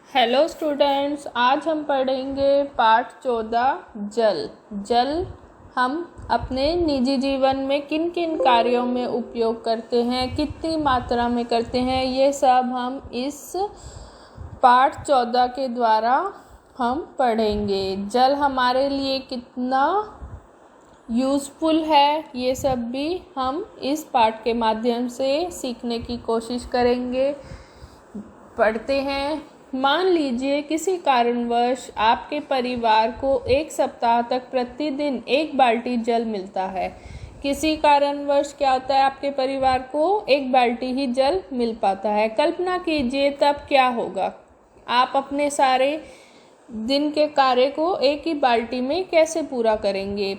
Hello students, आज हम पढ़ेंगे पाठ 14 जल। जल हम अपने निजी जीवन में किन किन कार्यों में उपयोग करते हैं, कितनी मात्रा में करते हैं, ये सब हम इस पाठ 14 के द्वारा हम पढ़ेंगे। जल हमारे लिए कितना यूज़फुल है, ये सब भी हम इस पाठ के माध्यम से सीखने की कोशिश करेंगे। पढ़ते हैं। मान लीजिए किसी कारणवश आपके परिवार को एक सप्ताह तक प्रतिदिन 1 बाल्टी जल मिलता है। किसी कारणवश क्या होता है, आपके परिवार को 1 बाल्टी ही जल मिल पाता है। कल्पना कीजिए तब क्या होगा। आप अपने सारे दिन के कार्य को एक ही बाल्टी में कैसे पूरा करेंगे।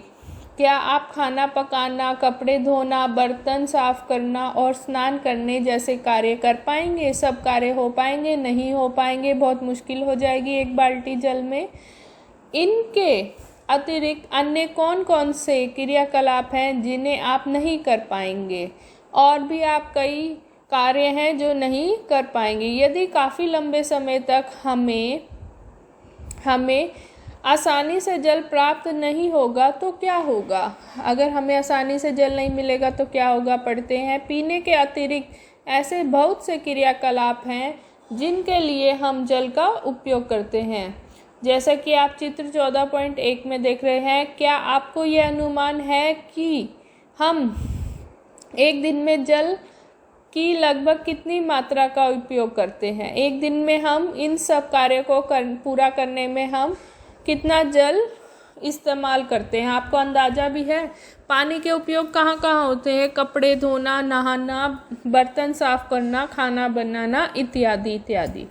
क्या आप खाना पकाना, कपड़े धोना, बर्तन साफ करना और स्नान करने जैसे कार्य कर पाएंगे? सब कार्य हो पाएंगे? नहीं हो पाएंगे, बहुत मुश्किल हो जाएगी 1 बाल्टी जल में। इनके अतिरिक्त अन्य कौन कौन से क्रियाकलाप हैं जिन्हें आप नहीं कर पाएंगे? और भी आप कई कार्य हैं जो नहीं कर पाएंगे। यदि काफ़ी लंबे समय तक हमें आसानी से जल प्राप्त नहीं होगा तो क्या होगा? अगर हमें आसानी से जल नहीं मिलेगा तो क्या होगा? पढ़ते हैं। पीने के अतिरिक्त ऐसे बहुत से क्रियाकलाप हैं जिनके लिए हम जल का उपयोग करते हैं। जैसा कि आप चित्र 14.1 में देख रहे हैं। क्या आपको यह अनुमान है कि हम एक दिन में जल की लगभग कितनी मात्रा का उपयोग करते हैं? एक दिन में हम इन सब कार्यों को पूरा करने में हम कितना जल इस्तेमाल करते हैं? आपको अंदाज़ा भी है? पानी के उपयोग कहाँ कहाँ होते हैं? कपड़े धोना, नहाना, बर्तन साफ करना, खाना बनाना इत्यादि इत्यादि।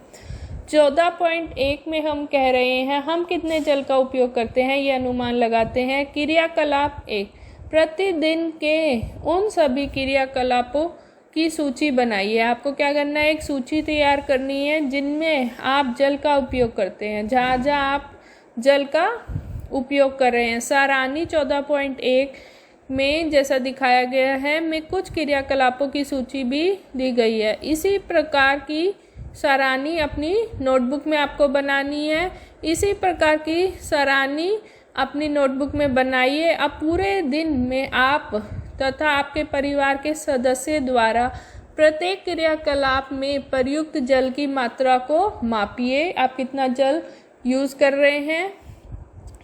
14.1 में हम कह रहे हैं हम कितने जल का उपयोग करते हैं, ये अनुमान लगाते हैं। क्रियाकलाप 1, प्रतिदिन के उन सभी क्रियाकलापों की सूची बनाइए। आपको क्या करना है, एक सूची तैयार करनी है जिनमें आप जल का उपयोग करते हैं, जहाँ जहाँ आप जल का उपयोग कर रहे हैं। सारांश 14.1 में जैसा दिखाया गया है में कुछ क्रियाकलापों की सूची भी दी गई है। इसी प्रकार की सारांश अपनी नोटबुक में आपको बनानी है। इसी प्रकार की सारांश अपनी नोटबुक में बनाइए। अब पूरे दिन में आप तथा आपके परिवार के सदस्य द्वारा प्रत्येक क्रियाकलाप में प्रयुक्त जल की मात्रा को मापिए। आप कितना जल यूज़ कर रहे हैं,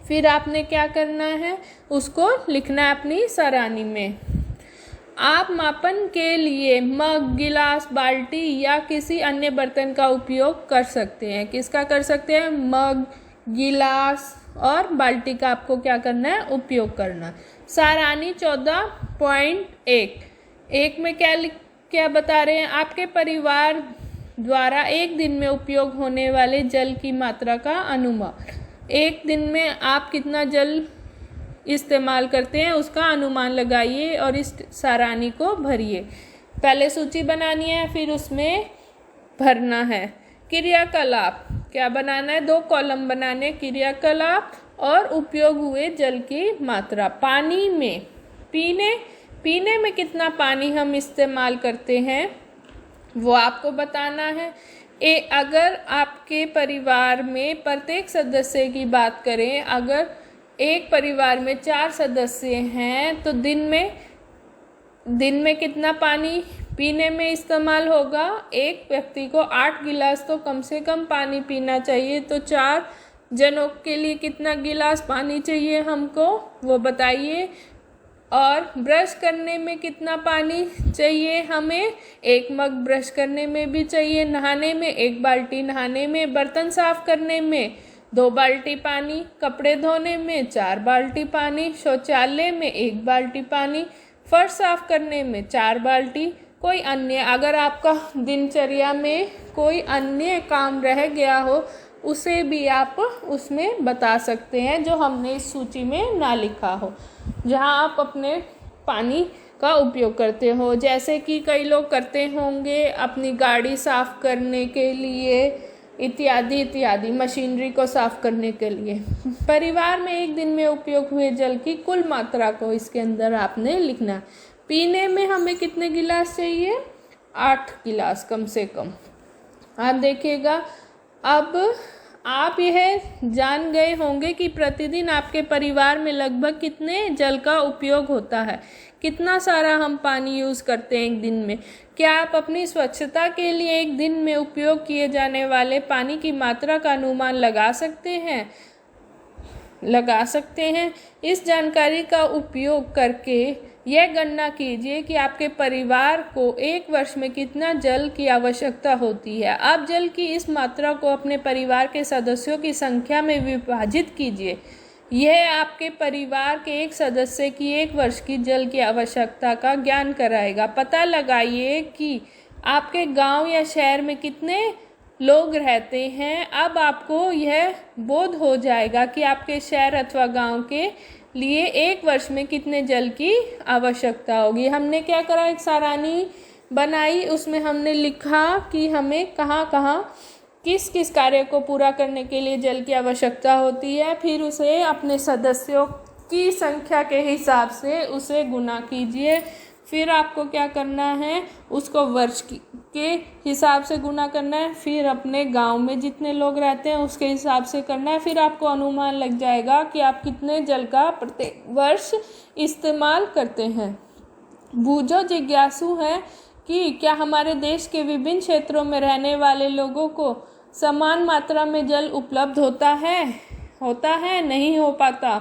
फिर आपने क्या करना है, उसको लिखना है अपनी सारणी में। आप मापन के लिए मग, गिलास, बाल्टी या किसी अन्य बर्तन का उपयोग कर सकते हैं। किसका कर सकते हैं? मग, गिलास और बाल्टी का आपको क्या करना है, उपयोग करना। सारांश 14.1 में क्या बता रहे हैं, आपके परिवार द्वारा एक दिन में उपयोग होने वाले जल की मात्रा का अनुमान। एक दिन में आप कितना जल इस्तेमाल करते हैं उसका अनुमान लगाइए और इस सारणी को भरिए। पहले सूची बनानी है, फिर उसमें भरना है। क्रियाकलाप क्या बनाना है, 2 कॉलम बनाने, क्रियाकलाप और उपयोग हुए जल की मात्रा। पानी में पीने में कितना पानी हम इस्तेमाल करते हैं वो आपको बताना है। अगर आपके परिवार में प्रत्येक सदस्य की बात करें, अगर एक परिवार में 4 सदस्य हैं तो दिन में कितना पानी पीने में इस्तेमाल होगा? एक व्यक्ति को 8 गिलास तो कम से कम पानी पीना चाहिए। तो 4 जनों के लिए कितना गिलास पानी चाहिए हमको, वो बताइए। और ब्रश करने में कितना पानी चाहिए हमें? 1 मग ब्रश करने में भी चाहिए। नहाने में 1 बाल्टी नहाने में। बर्तन साफ करने में 2 बाल्टी पानी। कपड़े धोने में 4 बाल्टी पानी। शौचालय में 1 बाल्टी पानी। फर्श साफ करने में 4 बाल्टी। कोई अन्य, अगर आपका दिनचर्या में कोई अन्य काम रह गया हो उसे भी आप उसमें बता सकते हैं जो हमने इस सूची में ना लिखा हो, जहां आप अपने पानी का उपयोग करते हो। जैसे कि कई लोग करते होंगे अपनी गाड़ी साफ करने के लिए इत्यादि इत्यादि, मशीनरी को साफ करने के लिए। परिवार में एक दिन में उपयोग हुए जल की कुल मात्रा को इसके अंदर आपने लिखना। पीने में हमें कितने गिलास चाहिए? 8 गिलास कम से कम। आप देखिएगा अब आप यह जान गए होंगे कि प्रतिदिन आपके परिवार में लगभग कितने जल का उपयोग होता है, कितना सारा हम पानी यूज़ करते हैं एक दिन में। क्या आप अपनी स्वच्छता के लिए एक दिन में उपयोग किए जाने वाले पानी की मात्रा का अनुमान लगा सकते हैं? इस जानकारी का उपयोग करके यह गणना कीजिए कि आपके परिवार को एक वर्ष में कितना जल की आवश्यकता होती है। आप जल की इस मात्रा को अपने परिवार के सदस्यों की संख्या में विभाजित कीजिए। यह आपके परिवार के एक सदस्य की एक वर्ष की जल की आवश्यकता का ज्ञान कराएगा। पता लगाइए कि आपके गांव या शहर में कितने लोग रहते हैं। अब आपको यह बोध हो जाएगा कि आपके शहर अथवा गांव के लिए एक वर्ष में कितने जल की आवश्यकता होगी। हमने क्या करा, एक सारणी बनाई, उसमें हमने लिखा कि हमें कहाँ कहाँ किस किस कार्य को पूरा करने के लिए जल की आवश्यकता होती है। फिर उसे अपने सदस्यों की संख्या के हिसाब से उसे गुना कीजिए। फिर आपको क्या करना है, उसको वर्ष के हिसाब से गुना करना है। फिर अपने गांव में जितने लोग रहते हैं उसके हिसाब से करना है। फिर आपको अनुमान लग जाएगा कि आप कितने जल का प्रत्येक वर्ष इस्तेमाल करते हैं। बूझो जिज्ञासु है कि क्या हमारे देश के विभिन्न क्षेत्रों में रहने वाले लोगों को समान मात्रा में जल उपलब्ध होता है? नहीं हो पाता।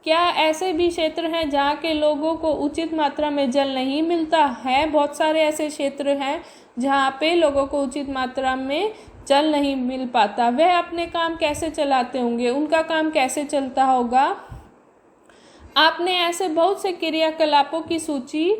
क्या ऐसे भी क्षेत्र हैं जहाँ के लोगों को उचित मात्रा में जल नहीं मिलता है? बहुत सारे ऐसे क्षेत्र हैं जहाँ पे लोगों को उचित मात्रा में जल नहीं मिल पाता। वह अपने काम कैसे चलाते होंगे, उनका काम कैसे चलता होगा? आपने ऐसे बहुत से क्रियाकलापों की सूची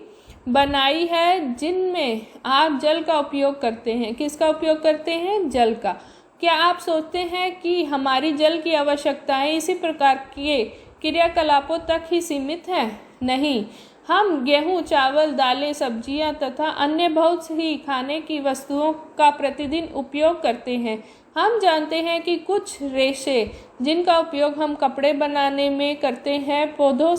बनाई है जिनमें आप जल का उपयोग करते हैं। किसका उपयोग करते हैं? जल का। क्या आप सोचते हैं कि हमारी जल की आवश्यकताएं इसी प्रकार के क्रियाकलापों तक ही सीमित है? नहीं, हम गेहूं, चावल, दालें, सब्जियां तथा अन्य बहुत सी खाने की वस्तुओं का प्रतिदिन उपयोग करते हैं। हम जानते हैं कि कुछ रेशे जिनका उपयोग हम कपड़े बनाने में करते हैं पौधों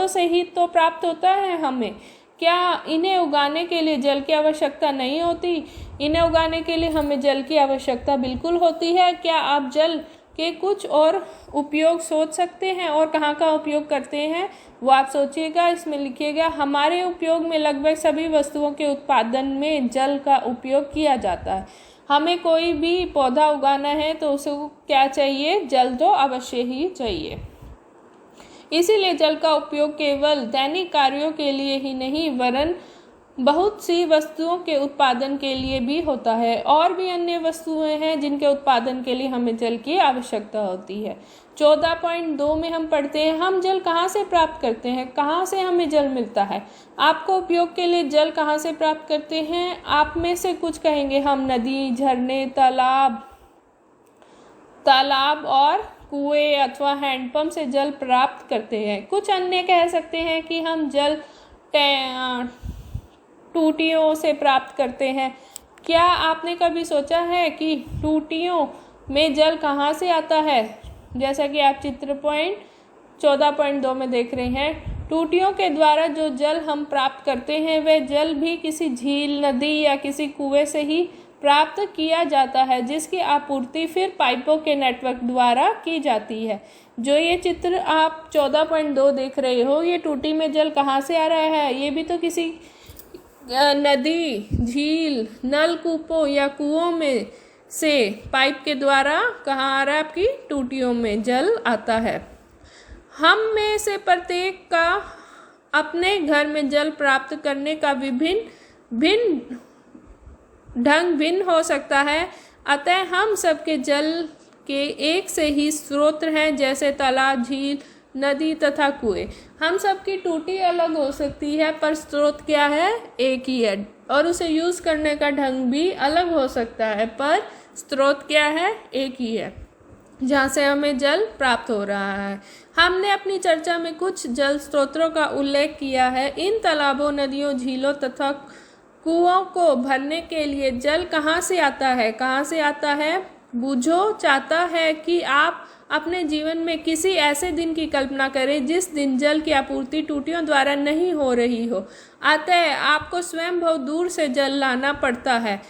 से ही तो प्राप्त होता है हमें। क्या इन्हें उगाने के लिए जल की आवश्यकता नहीं होती? इन्हें उगाने के लिए हमें जल की आवश्यकता बिल्कुल होती है। क्या आप जल के कुछ और उपयोग सोच सकते हैं और कहाँ का उपयोग करते हैं वो आप सोचिएगा, इसमें लिखिएगा। हमारे उपयोग में लगभग सभी वस्तुओं के उत्पादन में जल का उपयोग किया जाता है। हमें कोई भी पौधा उगाना है तो उसे क्या चाहिए? जल तो अवश्य ही चाहिए। इसीलिए जल का उपयोग केवल दैनिक कार्यों के लिए ही नहीं वरन बहुत सी वस्तुओं के उत्पादन के लिए भी होता है। और भी अन्य वस्तुएं हैं जिनके उत्पादन के लिए हमें जल की आवश्यकता होती है। 14.2 में हम पढ़ते हैं, हम जल कहाँ से प्राप्त करते हैं, कहाँ से हमें जल मिलता है। आपको उपयोग के लिए जल कहाँ से प्राप्त करते हैं? आप में से कुछ कहेंगे हम नदी, झरने, तालाब और कुएं अथवा हैंडपंप से जल प्राप्त करते हैं। कुछ अन्य कह सकते हैं कि हम जल टूटियों से प्राप्त करते हैं। क्या आपने कभी सोचा है कि टूटियों में जल कहाँ से आता है? जैसा कि आप चित्र 14.2 में देख रहे हैं, टूटियों के द्वारा जो जल हम प्राप्त करते हैं वह जल भी किसी झील, नदी या किसी कुएं से ही प्राप्त किया जाता है, जिसकी आपूर्ति फिर पाइपों के नेटवर्क द्वारा की जाती है। जो ये चित्र आप 14.2 देख रहे हो, ये टूटी में जल कहाँ से आ रहा है? ये भी तो किसी नदी, झील, नलकूपों या कुओं में से पाइप के द्वारा कहाँ आ रहा है? आपकी टूटियों में जल आता है। हम में से प्रत्येक का अपने घर में जल प्राप्त करने का ढंग भिन्न हो सकता है। अतः हम सबके जल के एक से ही स्रोत हैं, जैसे तालाब, झील, नदी तथा कुएं। हम सबकी टूटी अलग हो सकती है पर स्रोत क्या है? एक ही है। और उसे यूज़ करने का ढंग भी अलग हो सकता है पर स्रोत क्या है? एक ही है जहाँ से हमें जल प्राप्त हो रहा है। हमने अपनी चर्चा में कुछ जल स्रोतों का उल्लेख किया है। इन तालाबों, नदियों, झीलों तथा कुओं को भरने के लिए जल कहाँ से आता है? कहाँ से आता है? बूझो चाहता है कि आप अपने जीवन में किसी ऐसे दिन की कल्पना करें जिस दिन जल की आपूर्ति टूटियों द्वारा नहीं हो रही हो। अतः आपको स्वयं बहुत दूर से जल लाना पड़ता है।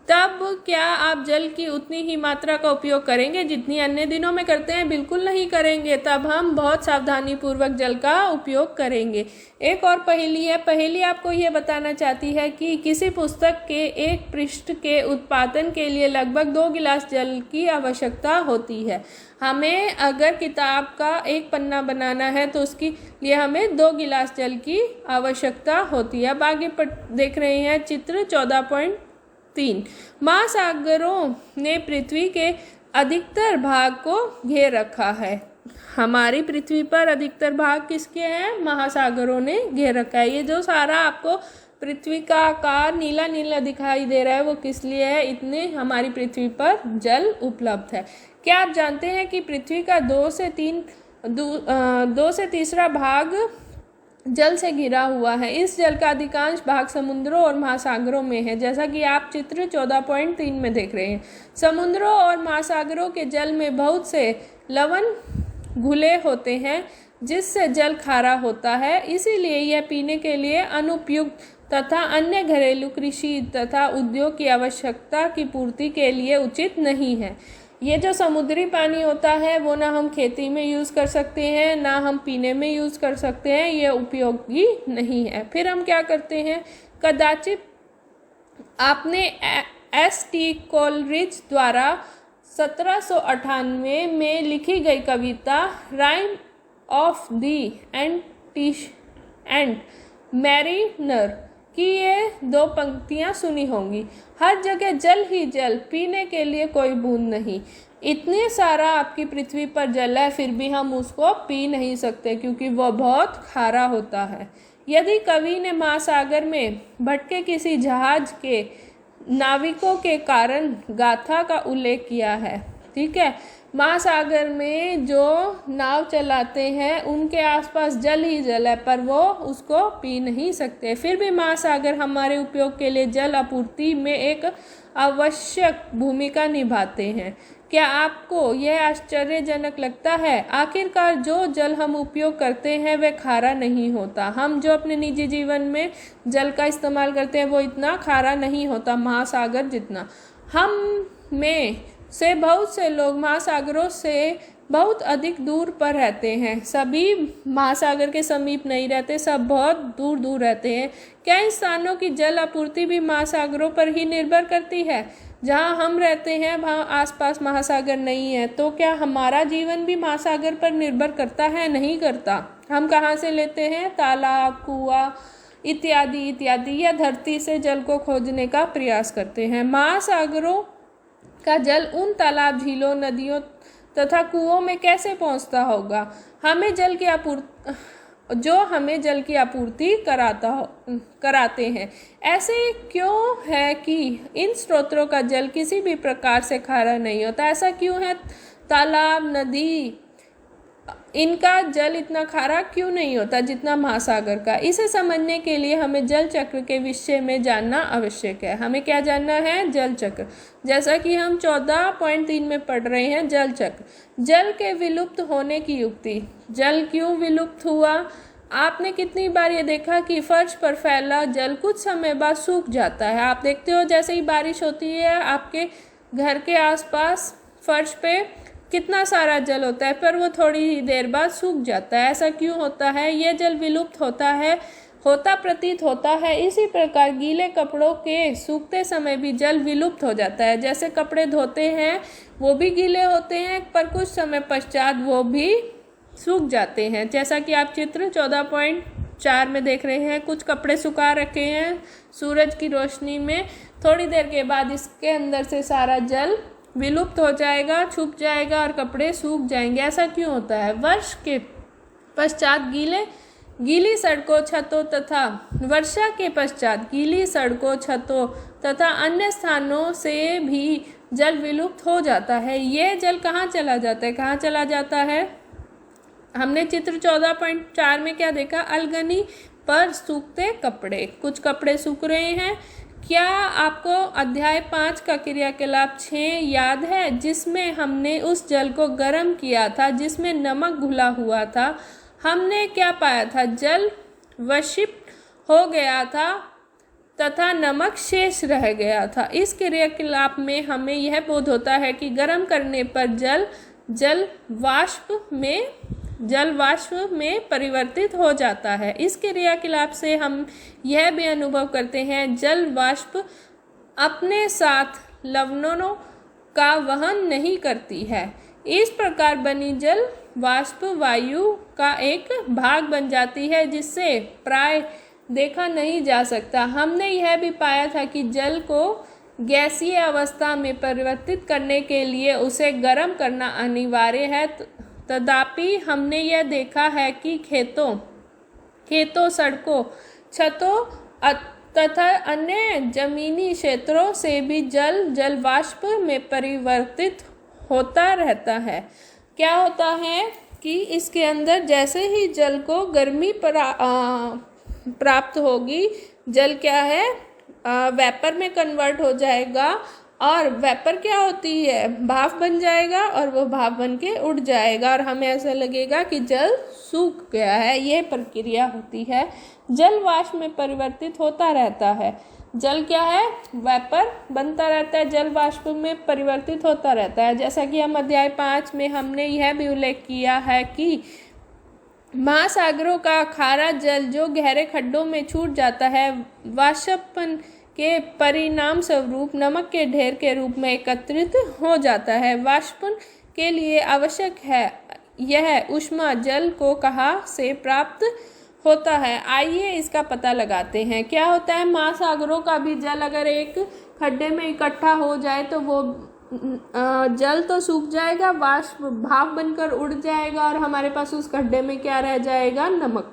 तब क्या आप जल की उतनी ही मात्रा का उपयोग करेंगे जितनी अन्य दिनों में करते हैं? बिल्कुल नहीं करेंगे। तब हम बहुत सावधानी पूर्वक जल का उपयोग करेंगे। एक और पहेली है। पहेली आपको ये बताना चाहती है कि किसी पुस्तक के एक पृष्ठ के उत्पादन के लिए लगभग 2 गिलास जल की आवश्यकता होती है। हमें अगर किताब का एक पन्ना बनाना है तो उसके लिए हमें 2 गिलास जल की आवश्यकता होती है। अब आगे देख रहे हैं चित्र 14.3। महासागरों ने पृथ्वी के अधिकतर भाग को घेर रखा है। हमारी पृथ्वी पर अधिकतर भाग किसके हैं? महासागरों ने घेर रखा है। ये जो सारा आपको पृथ्वी का आकार नीला नीला दिखाई दे रहा है वो किस लिए है? इतने हमारी पृथ्वी पर जल उपलब्ध है। क्या आप जानते हैं कि पृथ्वी का 2 से तीसरा भाग जल से घिरा हुआ है। इस जल का अधिकांश भाग समुद्रों और महासागरों में है, जैसा कि आप चित्र 14.3 में देख रहे हैं। समुद्रों और महासागरों के जल में बहुत से लवण घुले होते हैं जिससे जल खारा होता है, इसीलिए यह पीने के लिए अनुपयुक्त तथा अन्य घरेलू कृषि तथा उद्योग की आवश्यकता की पूर्ति के लिए उचित नहीं है। ये जो समुद्री पानी होता है वो ना हम खेती में यूज़ कर सकते हैं ना हम पीने में यूज़ कर सकते हैं, ये उपयोगी नहीं है। फिर हम क्या करते हैं? कदाचित आपने S.T. कोलरिज द्वारा 1798 में लिखी गई कविता Rime of the Ancient Mariner की ये 2 पंक्तियाँ सुनी होंगी। हर जगह जल ही जल, पीने के लिए कोई बूंद नहीं। इतने सारा आपकी पृथ्वी पर जल है फिर भी हम उसको पी नहीं सकते क्योंकि वह बहुत खारा होता है। यदि कवि ने महासागर में भटके किसी जहाज के नाविकों के कारण गाथा का उल्लेख किया है, ठीक है, महासागर में जो नाव चलाते हैं उनके आसपास जल ही जल है पर वो उसको पी नहीं सकते। फिर भी महासागर हमारे उपयोग के लिए जल आपूर्ति में एक आवश्यक भूमिका निभाते हैं। क्या आपको यह आश्चर्यजनक लगता है? आखिरकार जो जल हम उपयोग करते हैं वह खारा नहीं होता। हम जो अपने निजी जीवन में जल का इस्तेमाल करते हैं वो इतना खारा नहीं होता महासागर जितना। हम में से बहुत से लोग महासागरों से बहुत अधिक दूर पर रहते हैं। सभी महासागर के समीप नहीं रहते, सब बहुत दूर दूर रहते हैं। क्या इन स्थानों की जल आपूर्ति भी महासागरों पर ही निर्भर करती है? जहाँ हम रहते हैं वहाँ आसपास महासागर नहीं है, तो क्या हमारा जीवन भी महासागर पर निर्भर करता है? नहीं करता। हम कहाँ से लेते हैं? तालाब, कुआं इत्यादि इत्यादि, या धरती से जल को खोजने का प्रयास करते हैं। महासागरों का जल उन तालाब, झीलों, नदियों तथा कुओं में कैसे पहुंचता होगा? हमें जल की आपूर्ति कराते हैं। ऐसे क्यों है कि इन स्रोतों का जल किसी भी प्रकार से खारा नहीं होता? ऐसा क्यों है? तालाब, नदी, इनका जल इतना खारा क्यों नहीं होता जितना महासागर का? इसे समझने के लिए हमें जल चक्र के विषय में जानना आवश्यक है। हमें क्या जानना है? जल चक्र। जैसा कि हम 14.3 में पढ़ रहे हैं, जल चक्र। जल के विलुप्त होने की युक्ति। जल क्यों विलुप्त हुआ? आपने कितनी बार ये देखा कि फर्श पर फैला जल कुछ समय बाद सूख जाता है। आप देखते हो जैसे ही बारिश होती है आपके घर के आसपास फर्श पे कितना सारा जल होता है पर वो थोड़ी ही देर बाद सूख जाता है। ऐसा क्यों होता है? ये जल विलुप्त होता प्रतीत होता है। इसी प्रकार गीले कपड़ों के सूखते समय भी जल विलुप्त हो जाता है। जैसे कपड़े धोते हैं वो भी गीले होते हैं पर कुछ समय पश्चात वो भी सूख जाते हैं। जैसा कि आप चित्र 14.4 में देख रहे हैं, कुछ कपड़े सुखा रखे हैं सूरज की रोशनी में, थोड़ी देर के बाद इसके अंदर से सारा जल विलुप्त हो जाएगा, छुप जाएगा और कपड़े सूख जाएंगे। ऐसा क्यों होता है? वर्ष के पश्चात गीली सड़कों, छतों तथा वर्षा के पश्चात गीली सड़कों, छतों तथा अन्य स्थानों से भी जल विलुप्त हो जाता है। ये जल कहाँ चला जाता है? कहाँ चला जाता है? हमने चित्र 14.4 में क्या देखा? अलगनी पर सूखते कपड़े। कुछ कपड़े सूख रहे हैं। क्या आपको अध्याय 5 का क्रियाकलाप 6 याद है, जिसमें हमने उस जल को गर्म किया था जिसमें नमक घुला हुआ था? हमने क्या पाया था? जल वशिष्ठ हो गया था तथा नमक शेष रह गया था। इस क्रियाकलाप में हमें यह बोध होता है कि गर्म करने पर जल वाष्प में परिवर्तित हो जाता है। इस क्रियाकलाप से हम यह भी अनुभव करते हैं जल वाष्प अपने साथ लवणों का वहन नहीं करती है। इस प्रकार बनी जल वाष्प वायु का एक भाग बन जाती है, जिससे प्राय देखा नहीं जा सकता। हमने यह भी पाया था कि जल को गैसीय अवस्था में परिवर्तित करने के लिए उसे गर्म करना अनिवार्य है। तथापि हमने यह देखा है कि खेतों, सड़कों, छतों तथा अन्य जमीनी क्षेत्रों से भी जल वाष्प में परिवर्तित होता रहता है। क्या होता है कि इसके अंदर जैसे ही जल को गर्मी प्राप्त होगी, जल क्या है, वेपर में कन्वर्ट हो जाएगा, और वेपर क्या होती है, भाप बन जाएगा, और वो भाप बन के उड़ जाएगा और हमें ऐसा लगेगा कि जल सूख गया है। ये प्रक्रिया होती है, जल वाष्प में परिवर्तित होता रहता है। जल क्या है, वेपर बनता रहता है, जल वाष्प में परिवर्तित होता रहता है। जैसा कि हम अध्याय 5 में हमने यह भी उल्लेख किया है कि महासागरों का खारा जल जो गहरे खड्डों में छूट जाता है, वाष्पन के परिणाम स्वरूप नमक के ढेर के रूप में एकत्रित हो जाता है। वाष्पन के लिए आवश्यक है यह ऊष्मा जल को कहाँ से प्राप्त होता है, आइए इसका पता लगाते हैं। क्या होता है, महासागरों का भी जल अगर एक खड्डे में इकट्ठा हो जाए तो वो जल तो सूख जाएगा, वाष्प भाप बनकर उड़ जाएगा, और हमारे पास उस खड्डे में क्या रह जाएगा, नमक।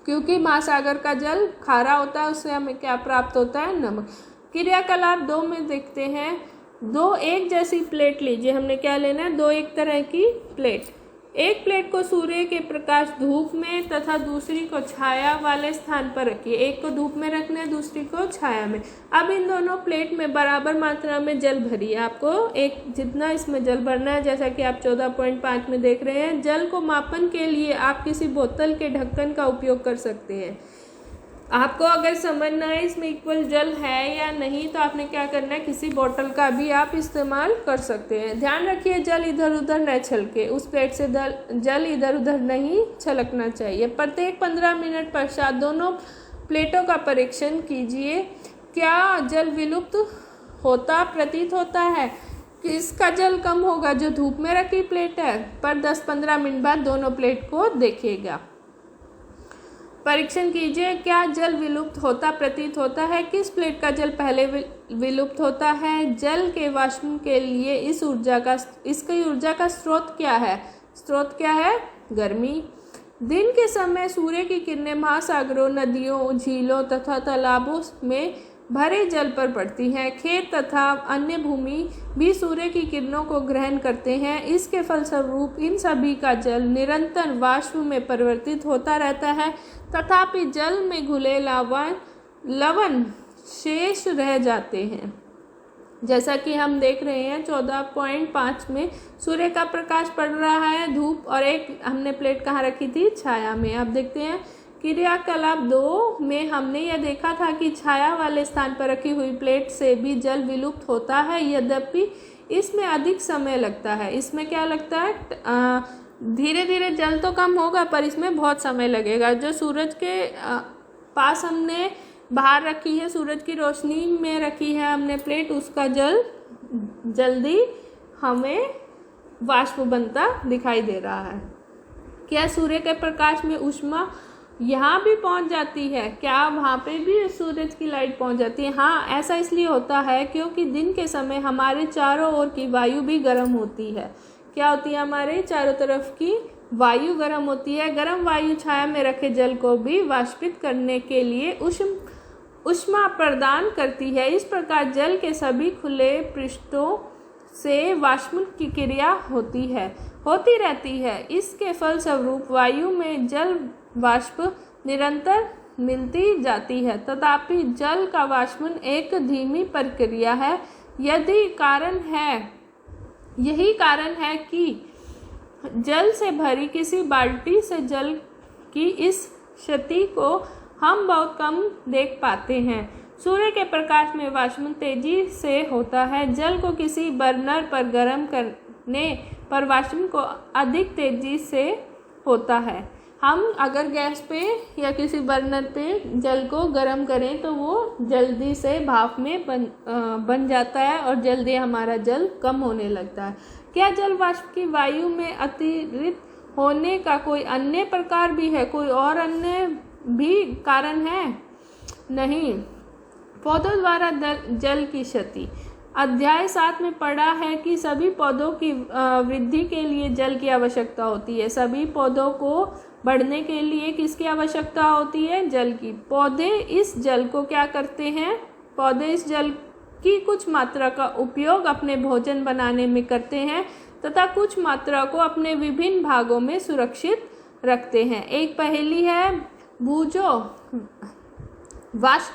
क्योंकि महासागर का जल खारा होता है, उससे हमें क्या प्राप्त होता है, नमक। क्रियाकलाप 2 में देखते हैं। 2 एक जैसी प्लेट लीजिए, हमने क्या लेना है, 2 एक तरह की प्लेट। एक प्लेट को सूर्य के प्रकाश धूप में तथा दूसरी को छाया वाले स्थान पर रखिए। एक को धूप में रखना है, दूसरी को छाया में। अब इन दोनों प्लेट में बराबर मात्रा में जल भरिए। आपको एक जितना इसमें जल भरना है, जैसा कि आप 14.5 में देख रहे हैं। जल को मापन के लिए आप किसी बोतल के ढक्कन का उपयोग कर सकते हैं। आपको अगर समझना है इसमें इक्वल जल है या नहीं, तो आपने क्या करना है, किसी बोतल का भी आप इस्तेमाल कर सकते हैं। ध्यान रखिए जल इधर उधर न छलके, उस प्लेट से जल इधर उधर नहीं छलकना चाहिए। प्रत्येक 15 मिनट पश्चात दोनों प्लेटों का परीक्षण कीजिए। क्या जल विलुप्त होता प्रतीत होता है? किसका जल कम होगा? जो धूप में रखी प्लेट है। पर 10-15 मिनट बाद दोनों प्लेट को देखिएगा, परीक्षण कीजिए, क्या जल विलुप्त होता प्रतीत होता है? किस प्लेट का जल पहले विलुप्त होता है? जल के वाष्प के लिए इसकी ऊर्जा का स्रोत क्या है? स्रोत क्या है? गर्मी। दिन के समय सूर्य की किरणें महासागरों, नदियों, झीलों तथा तालाबों में भरे जल पर पड़ती हैं। खेत तथा अन्य भूमि भी सूर्य की किरणों को ग्रहण करते हैं। इसके फलस्वरूप इन सभी का जल निरंतर वाष्प में परिवर्तित होता रहता है, तथापि जल में घुले लवण शेष रह जाते हैं। जैसा कि हम देख रहे हैं 14.5 में सूर्य का प्रकाश पड़ रहा है, धूप, और एक हमने प्लेट कहाँ रखी थी? छाया में। अब देखते हैं क्रियाकलाप 2 में हमने यह देखा था कि छाया वाले स्थान पर रखी हुई प्लेट से भी जल विलुप्त होता है, यद्यपि इसमें अधिक समय लगता है। इसमें क्या लगता है? धीरे धीरे जल तो कम होगा, पर इसमें बहुत समय लगेगा। जो सूरज के पास हमने बाहर रखी है, सूरज की रोशनी में रखी है हमने प्लेट, उसका जल जल्दी हमें वाष्प बनता दिखाई दे रहा है। क्या सूर्य के प्रकाश में ऊष्मा यहाँ भी पहुँच जाती है? क्या वहाँ पे भी सूरज की लाइट पहुँच जाती है? हाँ, ऐसा इसलिए होता है क्योंकि दिन के समय हमारे चारों ओर की वायु भी गर्म होती है। क्या होती है? हमारे चारों तरफ की वायु गर्म होती है। गर्म वायु छाया में रखे जल को भी वाष्पित करने के लिए ऊष्मा प्रदान करती है। इस प्रकार जल के सभी खुले पृष्ठों से वाष्पन की क्रिया होती रहती है। इसके फलस्वरूप वायु में जल वाष्प निरंतर मिलती जाती है, तथापि जल का वाष्पन एक धीमी प्रक्रिया है। यही कारण है कि जल से भरी किसी बाल्टी से जल की इस क्षति को हम बहुत कम देख पाते हैं। सूर्य के प्रकाश में वाष्पन तेजी से होता है। जल को किसी बर्नर पर गर्म करने पर वाष्पन को अधिक तेजी से होता है। हम अगर गैस पे या किसी बर्नर पे जल को गर्म करें तो वो जल्दी से भाप में बन जाता है और जल्दी हमारा जल कम होने लगता है। क्या जल वाष्प की वायु में अतिरिक्त होने का कोई अन्य प्रकार भी है? कोई और अन्य भी कारण है? नहीं। पौधों द्वारा जल की क्षति। अध्याय 7 में पढ़ा है कि सभी पौधों की वृद्धि के लिए जल की आवश्यकता होती है। सभी पौधों को बढ़ने के लिए किसकी आवश्यकता होती है? जल की। पौधे इस जल को क्या करते हैं? पौधे इस जल की कुछ मात्रा का उपयोग अपने भोजन बनाने में करते हैं तथा कुछ मात्रा को अपने विभिन्न भागों में सुरक्षित रखते हैं। एक पहेली है, बूझो वाष्प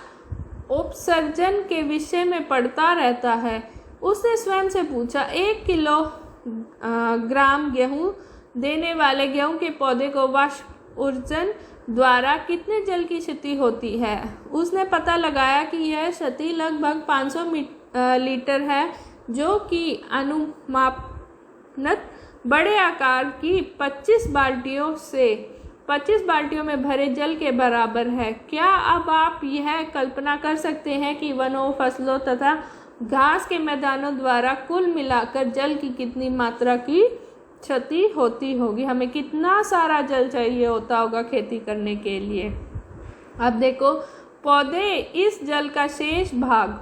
उपसर्जन के विषय में पढ़ता रहता है। उसने स्वयं से पूछा, 1 किलोग्राम गेहूं देने वाले गेहूं के पौधे को वाष्पोत्सर्जन द्वारा कितने जल की क्षति होती है? उसने पता लगाया कि यह क्षति लगभग 500 लीटर है, जो कि अनुमानित बड़े आकार की 25 बाल्टियों में भरे जल के बराबर है। क्या अब आप यह कल्पना कर सकते हैं कि वनों, फसलों तथा घास के मैदानों द्वारा कुल मिलाकर जल की कितनी मात्रा की क्षति होती होगी? हमें कितना सारा जल चाहिए होता होगा खेती करने के लिए। अब देखो, पौधे इस जल का शेष भाग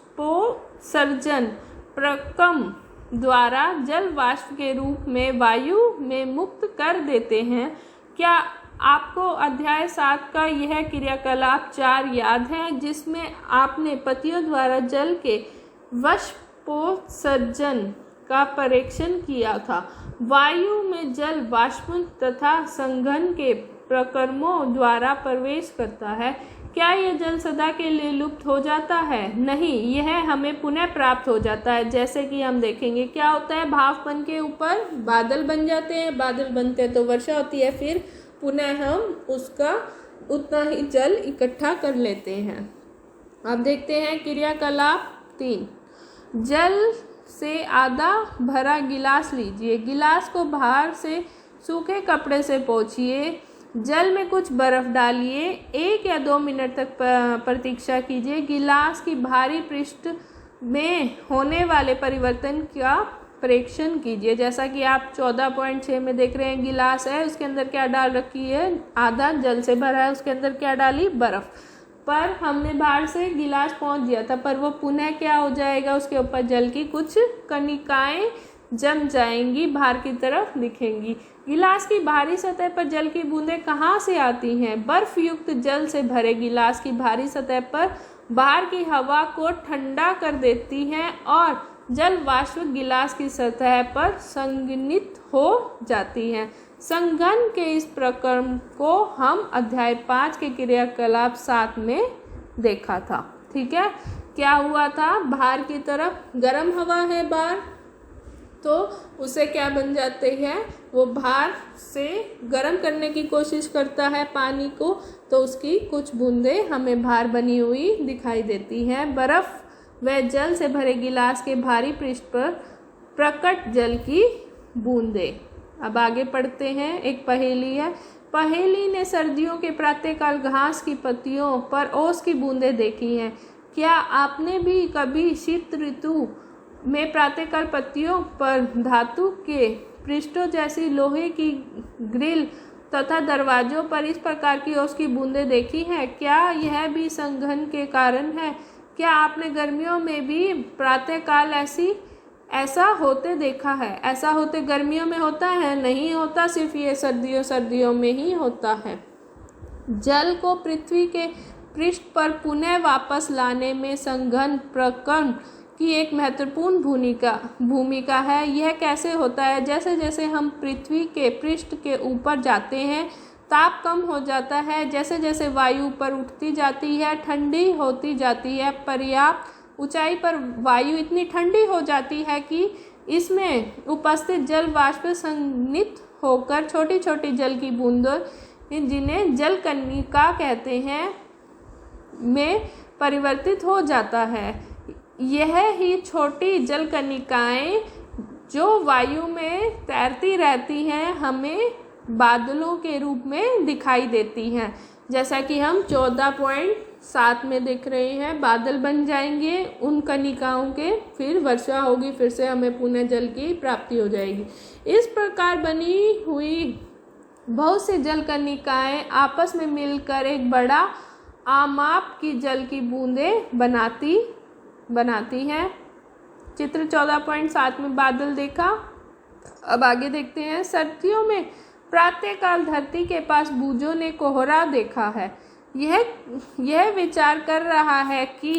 वाष्पोत्सर्जन प्रक्रम द्वारा जल वाष्प के रूप में वायु में मुक्त कर देते हैं। क्या आपको अध्याय 7 का यह क्रियाकलाप 4 याद है, जिसमें आपने पत्तियों द्वारा जल के वाष्पोत्सर्जन का परीक्षण किया था? वायु में जल वाष्पन तथा संघन के प्रक्रमों द्वारा प्रवेश करता है। क्या यह जल सदा के लिए लुप्त हो जाता है? नहीं, यह हमें पुनः प्राप्त हो जाता है। जैसे कि हम देखेंगे क्या होता है, भाप के ऊपर बादल बन जाते हैं, बादल बनते हैं तो वर्षा होती है, फिर पुनः हम उसका उतना ही जल इकट्ठा कर लेते हैं। अब देखते हैं क्रियाकलाप 3। जल से आधा भरा गिलास लीजिए। गिलास को बाहर से सूखे कपड़े से पोंछिए। जल में कुछ बर्फ डालिए। 1 या 2 मिनट तक प्रतीक्षा कीजिए। गिलास की बाहरी पृष्ठ में होने वाले परिवर्तन का परीक्षण कीजिए। जैसा कि आप 14.6 में देख रहे हैं, गिलास है, उसके अंदर क्या डाल रखी है? आधा जल से भरा है, उसके अंदर क्या डाली? बर्फ। पर हमने बाहर से गिलास पहुंच दिया था, पर वो पुनः क्या हो जाएगा? उसके ऊपर जल की कुछ कणिकाएं जम जाएंगी, बाहर की तरफ दिखेंगी। गिलास की बाहरी सतह पर जल की बूंदें कहाँ से आती हैं? बर्फ युक्त जल से भरे गिलास की बाहरी सतह पर बाहर की हवा को ठंडा कर देती हैं और जल वाष्प गिलास की सतह पर संघनित हो जाती हैं। संघन के इस प्रक्रम को हम अध्याय 5 के क्रियाकलाप 7 में देखा था। ठीक है, क्या हुआ था? बाहर की तरफ गर्म हवा है बाहर, तो उसे क्या बन जाते हैं? वो बाहर से गर्म करने की कोशिश करता है पानी को, तो उसकी कुछ बूंदें हमें बाहर बनी हुई दिखाई देती हैं। बर्फ व जल से भरे गिलास के भारी पृष्ठ पर प्रकट जल की बूंदें। अब आगे पढ़ते हैं। एक पहेली है। पहेली ने सर्दियों के प्रातःकाल घास की पत्तियों पर ओस की बूंदें देखी हैं। क्या आपने भी कभी शीत ऋतु में प्रातःकाल पत्तियों पर धातु के पृष्ठों जैसी लोहे की ग्रिल तथा दरवाजों पर इस प्रकार की ओस की बूंदें देखी हैं? क्या यह भी संघन के कारण है? क्या आपने गर्मियों में भी प्रातःकाल ऐसा होते देखा है? ऐसा होते गर्मियों में होता है? नहीं होता, सिर्फ ये सर्दियों में ही होता है। जल को पृथ्वी के पृष्ठ पर पुनः वापस लाने में संघन प्रक्रम की एक महत्वपूर्ण भूमिका है। यह कैसे होता है? जैसे जैसे हम पृथ्वी के पृष्ठ के ऊपर जाते हैं, ताप कम हो जाता है। जैसे जैसे वायु ऊपर उठती जाती है, ठंडी होती जाती है। पर्याप्त ऊंचाई पर वायु इतनी ठंडी हो जाती है कि इसमें उपस्थित जल वाष्प संघनित होकर छोटी छोटी जल की बूंदों जिन्हें जल कणिका कहते हैं में परिवर्तित हो जाता है। यह ही छोटी जल कणिकाएं जो वायु में तैरती रहती हैं हमें बादलों के रूप में दिखाई देती हैं। जैसा कि हम 14.7 में देख रहे हैं, बादल बन जाएंगे उन कणिकाओं के, फिर वर्षा होगी, फिर से हमें पुनः जल की प्राप्ति हो जाएगी। इस प्रकार बनी हुई बहुत सी जल कणिकाएं आपस में मिलकर एक बड़ा आमाप की जल की बूंदें बनाती हैं। चित्र 14.7 में बादल देखा। अब आगे देखते हैं। सर्दियों में प्रातःकाल धरती के पास बूझों ने कोहरा देखा है। यह विचार कर रहा है कि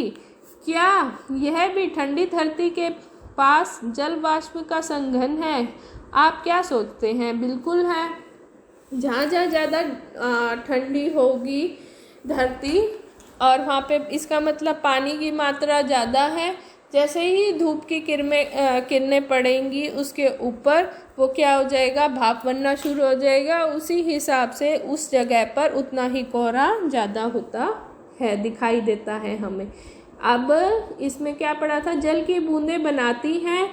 क्या यह भी ठंडी धरती के पास जल वाष्प का संघन है। आप क्या सोचते हैं? बिल्कुल है। जहाँ ज़्यादा ठंडी होगी धरती और वहाँ पे इसका मतलब पानी की मात्रा ज़्यादा है, जैसे ही धूप की किरणें पड़ेंगी उसके ऊपर वो क्या हो जाएगा, भाप बनना शुरू हो जाएगा। उसी हिसाब से उस जगह पर उतना ही कोहरा ज़्यादा होता है, दिखाई देता है हमें। अब इसमें क्या पड़ा था, जल की बूंदें बनाती हैं।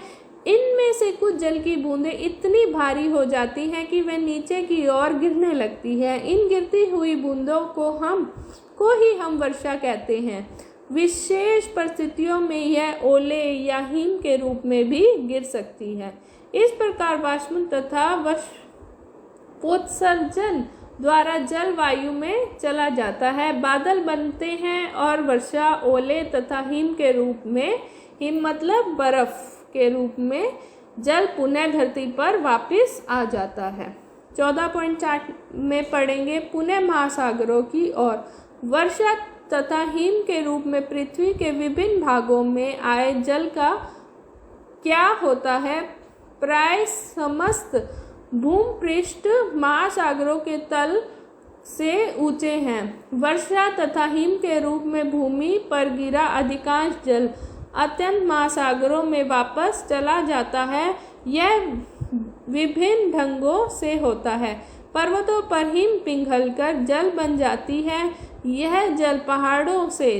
इनमें से कुछ जल की बूंदें इतनी भारी हो जाती हैं कि वह नीचे की ओर गिरने लगती है। इन गिरती हुई बूंदों को ही हम वर्षा कहते हैं। विशेष परिस्थितियों में यह ओले या हिम के रूप में भी गिर सकती है। इस प्रकार वाष्प तथा वाष्पोत्सर्जन द्वारा जल वायु में चला जाता है, बादल बनते हैं और वर्षा, ओले तथा हिम के रूप में, हिम मतलब बर्फ के रूप में जल पुनः धरती पर वापस आ जाता है। 14.4 में पढ़ेंगे पुनः महासागरों की ओर। वर्षा तथा हिम के रूप में पृथ्वी के विभिन्न भागों में आए जल का क्या होता है, प्राय समस्त भूपृष्ठ महासागरों के तल से ऊंचे हैं। वर्षा तथा हिम के रूप में भूमि पर गिरा अधिकांश जल अत्यंत महासागरों में वापस चला जाता है। यह विभिन्न ढंगों से होता है। पर्वतों पर हिम पिघलकर जल बन जाती है। यह जल पहाड़ों से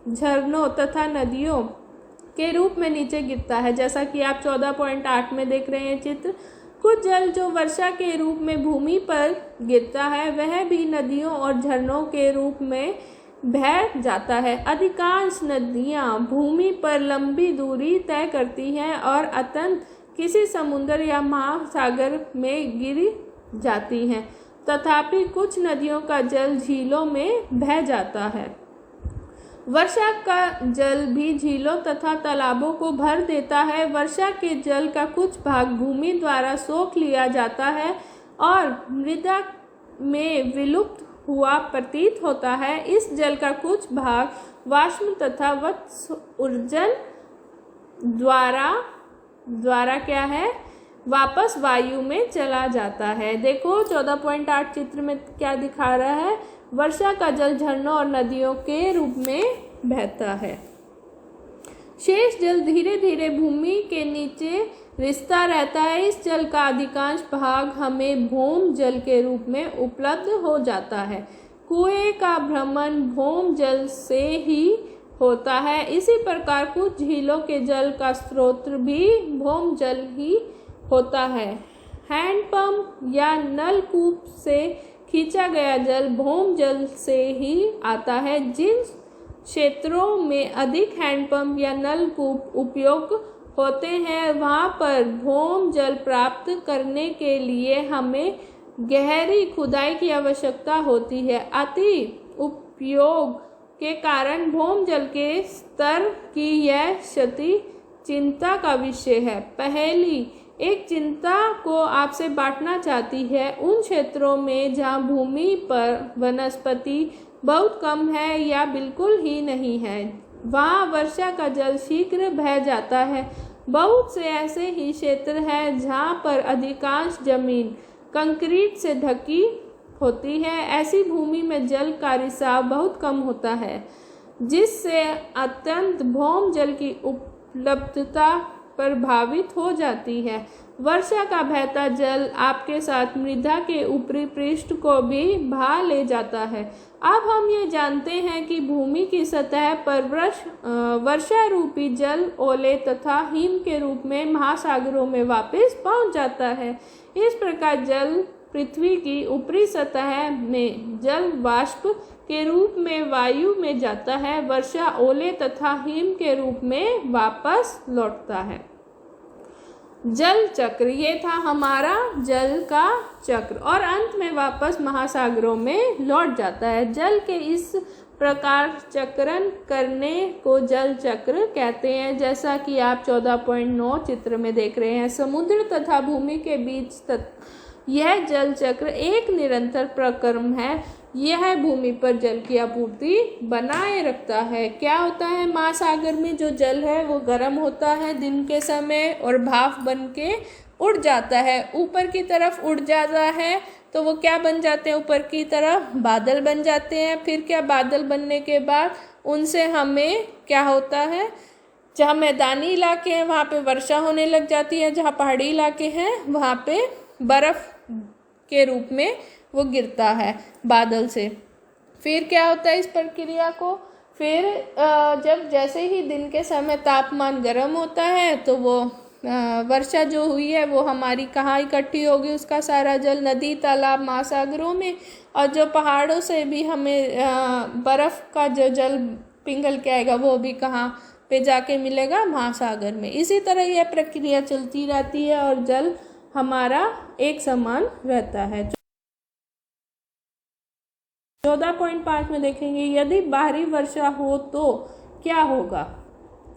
झरनों तथा नदियों के रूप में नीचे गिरता है। जैसा कि आप 14.8 में देख रहे हैं चित्र। कुछ जल जो वर्षा के रूप में भूमि पर गिरता है वह भी नदियों और झरनों के रूप में बह जाता है। अधिकांश नदियां भूमि पर लंबी दूरी तय करती हैं और अंततः किसी समुद्र या महासागर में गिर जाती हैं। तथापि कुछ नदियों का जल झीलों में बह जाता है। वर्षा का जल भी झीलों तथा तालाबों को भर देता है। वर्षा के जल का कुछ भाग भूमि द्वारा सोख लिया जाता है और मृदा में विलुप्त हुआ प्रतीत होता है। इस जल का कुछ भाग वाष्प तथा वाष्पोत्सर्जन द्वारा क्या है, वापस वायु में चला जाता है। देखो 14.8 चित्र में क्या दिखा रहा है, वर्षा का जल झरनों और नदियों के रूप में बहता है। शेष जल धीरे धीरे भूमि के नीचे रिसता रहता है। इस जल का अधिकांश भाग हमें भौम जल के रूप में उपलब्ध हो जाता है। कुएं का भ्रमण भौम जल से ही होता है। इसी प्रकार कुछ झीलों के जल का स्रोत भी भौम जल ही होता है। हैंडपंप या नलकूप से खींचा गया जल भौम जल से ही आता है। जिन क्षेत्रों में अधिक हैंडपंप या नलकूप उपयोग होते हैं वहां पर भौम जल प्राप्त करने के लिए हमें गहरी खुदाई की आवश्यकता होती है। अति उपयोग के कारण भौम जल के स्तर की यह क्षति चिंता का विषय है। पहली एक चिंता को आपसे बांटना चाहती है उन क्षेत्रों में जहां भूमि पर वनस्पति बहुत कम है या बिल्कुल ही नहीं है। वहां वर्षा का जल शीघ्र बह जाता है। बहुत से ऐसे ही क्षेत्र हैं जहां पर अधिकांश जमीन कंक्रीट से ढकी होती है। ऐसी भूमि में जल का रिसाव बहुत कम होता है, जिससे अत्यंत भौम जल की उपलब्धता प्रभावित हो जाती है। वर्षा का बहता जल आपके साथ मृदा के ऊपरी पृष्ठ को भी भा ले जाता है। अब हम ये जानते हैं कि भूमि की सतह पर वर्षा रूपी जल ओले तथा हिम के रूप में महासागरों में वापस पहुंच जाता है। इस प्रकार जल पृथ्वी की ऊपरी सतह में जल वाष्प के रूप में वायु में जाता है, वर्षा ओले तथा हिम के रूप में वापस लौटता है। जल चक्र, ये था हमारा जल का चक्र, और अंत में वापस महासागरों में लौट जाता है। जल के इस प्रकार चक्रण करने को जल चक्र कहते हैं। जैसा कि आप 14.9 चित्र में देख रहे हैं, समुद्र तथा भूमि के बीच यह जल चक्र एक निरंतर प्रक्रम है। यह भूमि पर जल की आपूर्ति बनाए रखता है। क्या होता है, महासागर में जो जल है वो गर्म होता है दिन के समय और भाप बन के उड़ जाता है, ऊपर की तरफ उड़ जाता है, तो वो क्या बन जाते हैं, ऊपर की तरफ बादल बन जाते हैं। फिर क्या, बादल बनने के बाद उनसे हमें क्या होता है, जहाँ मैदानी इलाके हैं वहाँ पे वर्षा होने लग जाती है, जहाँ पहाड़ी इलाके हैं वहाँ पे बर्फ़ के रूप में वो गिरता है बादल से। फिर क्या होता है इस प्रक्रिया को, फिर जब जैसे ही दिन के समय तापमान गर्म होता है तो वो वर्षा जो हुई है वो हमारी कहाँ इकट्ठी होगी, उसका सारा जल नदी तालाब महासागरों में, और जो पहाड़ों से भी हमें बर्फ़ का जो जल पिघल के आएगा वो भी कहाँ पे जाके मिलेगा, महासागर में। इसी तरह यह प्रक्रिया चलती रहती है और जल हमारा एक समान रहता है। 14.5 में देखेंगे, यदि बाहरी वर्षा हो तो क्या होगा।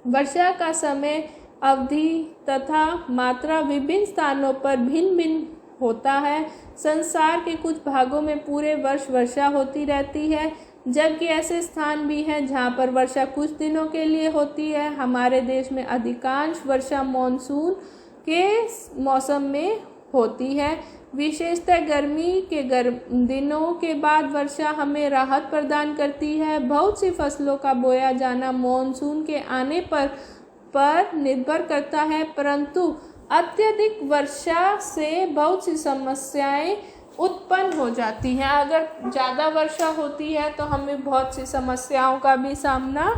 वर्षा का समय, अवधि तथा मात्रा विभिन्न स्थानों पर भिन्न भिन्न होता है। संसार के कुछ भागों में पूरे वर्ष वर्षा होती रहती है, जबकि ऐसे स्थान भी हैं जहां पर वर्षा कुछ दिनों के लिए होती है। हमारे देश में अधिकांश वर्षा मानसून के मौसम में होती है। विशेषतः गर्मी के दिनों के बाद वर्षा हमें राहत प्रदान करती है। बहुत सी फसलों का बोया जाना मानसून के आने पर निर्भर करता है, परंतु अत्यधिक वर्षा से बहुत सी समस्याएं उत्पन्न हो जाती हैं। अगर ज़्यादा वर्षा होती है तो हमें बहुत सी समस्याओं का भी सामना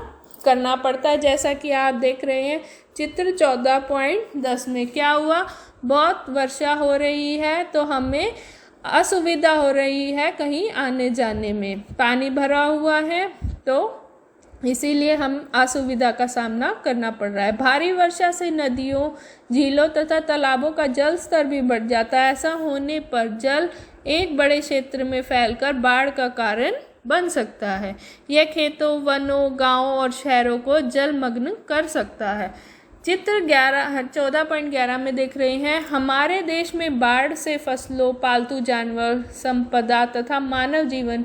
करना पड़ता है। जैसा कि आप देख रहे हैं चित्र 14.10 में क्या हुआ, बहुत वर्षा हो रही है तो हमें असुविधा हो रही है कहीं आने जाने में, पानी भरा हुआ है तो इसीलिए हम असुविधा का सामना करना पड़ रहा है। भारी वर्षा से नदियों, झीलों तथा तालाबों का जल स्तर भी बढ़ जाता है। ऐसा होने पर जल एक बड़े क्षेत्र में फैलकर बाढ़ का कारण बन सकता है। यह खेतों, वनों, गांवों और शहरों को जलमग्न कर सकता है। चित्र 14.11 में देख रहे हैं, हमारे देश में बाढ़ से फसलों, पालतू जानवर, संपदा तथा मानव जीवन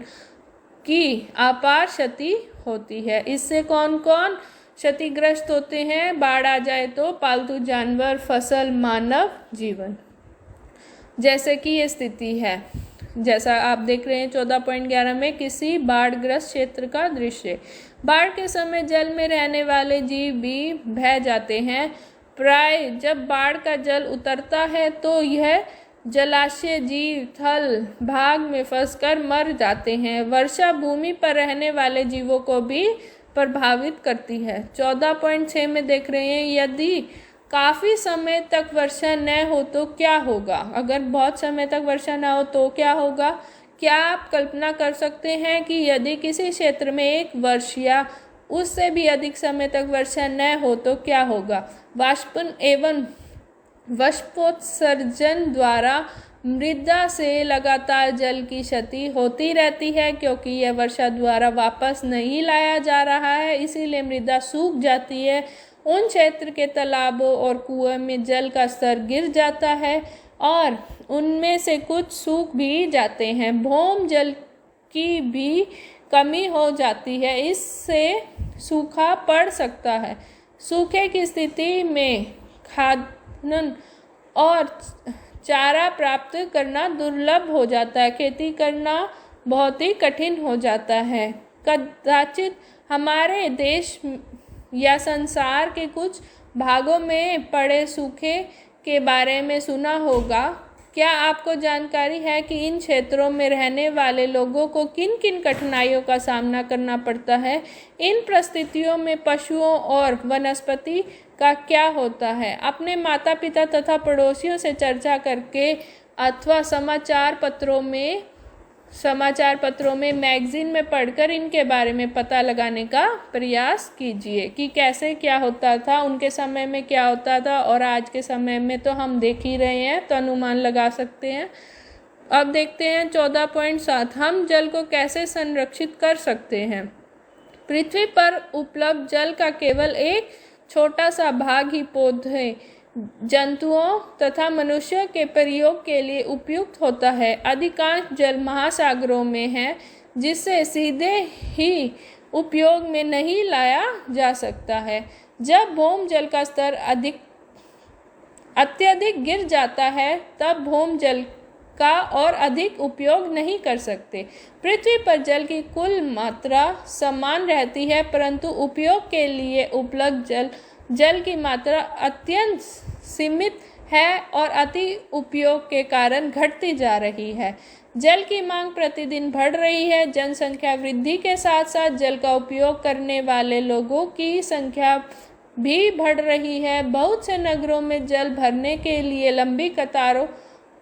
की अपार क्षति होती है। इससे कौन कौन क्षतिग्रस्त होते हैं, बाढ़ आ जाए तो पालतू जानवर, फसल, मानव जीवन। जैसे कि ये स्थिति है, जैसा आप देख रहे हैं 14.11 में किसी बाढ़ग्रस्त क्षेत्र का दृश्य। बाढ़ के समय जल में रहने वाले जीव भी बह जाते हैं। प्राय जब बाढ़ का जल उतरता है तो यह जलाशय जीव थल भाग में फंसकर मर जाते हैं। वर्षा भूमि पर रहने वाले जीवों को भी प्रभावित करती है। 14.6 में देख रहे हैं, यदि काफ़ी समय तक वर्षा न हो तो क्या होगा। अगर बहुत समय तक वर्षा ना हो तो क्या होगा। क्या आप कल्पना कर सकते हैं कि यदि किसी क्षेत्र में एक वर्ष या उससे भी अधिक समय तक वर्षा न हो तो क्या होगा। वाष्पन एवं वाष्पोत्सर्जन द्वारा मृदा से लगातार जल की क्षति होती रहती है, क्योंकि यह वर्षा द्वारा वापस नहीं लाया जा रहा है, इसीलिए मृदा सूख जाती है। उन क्षेत्र के तालाबों और कुएं में जल का स्तर गिर जाता है और उनमें से कुछ सूख भी जाते हैं। भौम जल की भी कमी हो जाती है, इससे सूखा पड़ सकता है। सूखे की स्थिति में खाद्यान्न और चारा प्राप्त करना दुर्लभ हो जाता है, खेती करना बहुत ही कठिन हो जाता है। कदाचित हमारे देश या संसार के कुछ भागों में पड़े सूखे के बारे में सुना होगा। क्या आपको जानकारी है कि इन क्षेत्रों में रहने वाले लोगों को किन किन कठिनाइयों का सामना करना पड़ता है? इन परिस्थितियों में पशुओं और वनस्पति का क्या होता है? अपने माता पिता तथा पड़ोसियों से चर्चा करके अथवा समाचार पत्रों में मैगजीन में पढ़कर इनके बारे में पता लगाने का प्रयास कीजिए कि कैसे क्या होता था, उनके समय में क्या होता था और आज के समय में तो हम देख ही रहे हैं, तो अनुमान लगा सकते हैं। अब देखते हैं 14.7, हम जल को कैसे संरक्षित कर सकते हैं। पृथ्वी पर उपलब्ध जल का केवल एक छोटा सा भाग ही पौधे, जंतुओं तथा मनुष्यों के प्रयोग के लिए उपयुक्त होता है। अधिकांश जल महासागरों में है, जिससे सीधे ही उपयोग में नहीं लाया जा सकता है। जब भूमजल का स्तर अत्यधिक गिर जाता है, तब भूमजल का और अधिक उपयोग नहीं कर सकते। पृथ्वी पर जल की कुल मात्रा समान रहती है, परंतु उपयोग के लिए उपलब्ध जल की मात्रा अत्यंत सीमित है और अति उपयोग के कारण घटती जा रही है। जल की मांग प्रतिदिन बढ़ रही है। जनसंख्या वृद्धि के साथ साथ जल का उपयोग करने वाले लोगों की संख्या भी बढ़ रही है। बहुत से नगरों में जल भरने के लिए लंबी कतारों